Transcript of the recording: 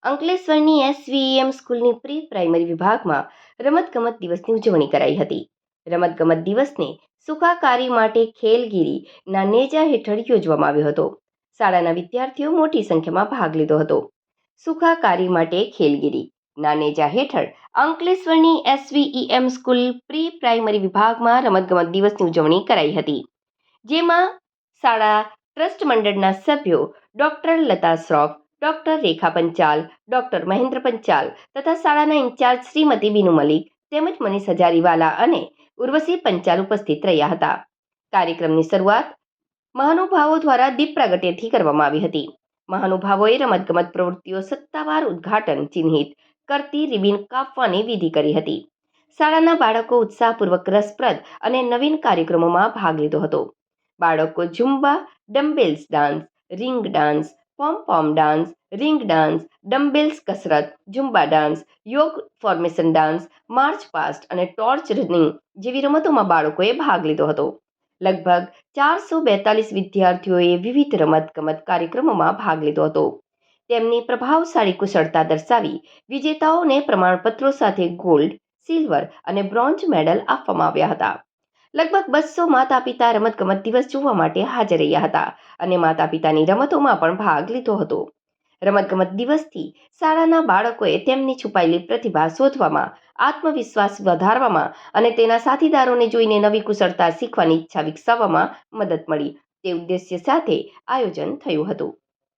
અંકલેશ્વરની SVM સ્કૂલની pre primary વિભાગમાં રમતગમત દિવસની ઉજવણી કરાઈ હતી. રમતગમત દિવસને સુખાકારી માટે ખેલગીરીના નેજા હેઠળ યોજવામાં આવ્યો હતો. શાળાના વિદ્યાર્થીઓ મોટી સંખ્યામાં ભાગ લીધો હતો. સુખાકારી માટે ખેલગીરીના નેજા હેઠળ અંકલેશ્વરની એસવીએમ સ્કૂલ પ્રી પ્રાઇમરી વિભાગમાં રમતગમત દિવસની ઉજવણી કરાઈ હતી, જેમાં શાળા ટ્રસ્ટ મંડળના સભ્યો ડોક્ટર લતા શ્રોફ, ડોક્ટર રેખા પંચાલ, ડોક્ટર મહેન્દ્ર પંચાલ તથા શાળાના ઇન્ચાર્જ શ્રીમતી બીનુ મલિક તેમજ મનીષ હજારીવાલા અને ઉર્વશી પંચાલ ઉપસ્થિત રહ્યા હતા. કાર્યક્રમની શરૂઆત મહાનુભાવો દ્વારા દીપ પ્રાગટ્યથી કરવામાં આવી હતી. મહાનુભાવોએ રમતગમત પ્રવૃત્તિઓ સત્તાવાર ઉદ્ઘાટન ચિહ્નિત કરતી રિબિન કાપવાની વિધિ કરી હતી. શાળાના બાળકો ઉત્સાહપૂર્વક રસપ્રદ અને નવીન કાર્યક્રમોમાં ભાગ લીધો હતો. બાળકો ઝુમ્બા, dumbbells dance, ring dance, poem dance, ring dance, dumbbells કસરત, ઝુમ્બા ડાન્સ, યોગ ફોર્મેશન ડાન્સ, માર્ચ પાસ્ટ અને ટોર્ચ રનિંગ જેવી રમતોમાં બાળકોએ ભાગ લીધો હતો. લગભગ 442 વિદ્યાર્થીઓએ વિવિધ રમતગમત કાર્યક્રમોમાં ભાગ લીધો હતો. તેમની પ્રભાવશાળી કુશળતા દર્શાવી વિજેતાઓને પ્રમાણપત્રો સાથે ગોલ્ડ, સિલ્વર અને બ્રોન્ઝ મેડલ આપવામાં આવ્યા હતા. લગભગ 200 માતા-પિતા રમતગમત દિવસ જોવા માટે હાજર રહ્યા હતા અને માતા-પિતાની રમતોમાં પણ ભાગ લીધો હતો. રમતગમત દિવસથી શાળાના બાળકોએ તેમની છુપાયેલી પ્રતિભા શોધવામાં, આત્મવિશ્વાસ વધારવામાં અને તેના સાથીદારોને જોઈને નવી કુશળતા શીખવાની ઈચ્છા વિકસાવવામાં મદદ મળી તે ઉદ્દેશ્ય સાથે આયોજન થયું હતું.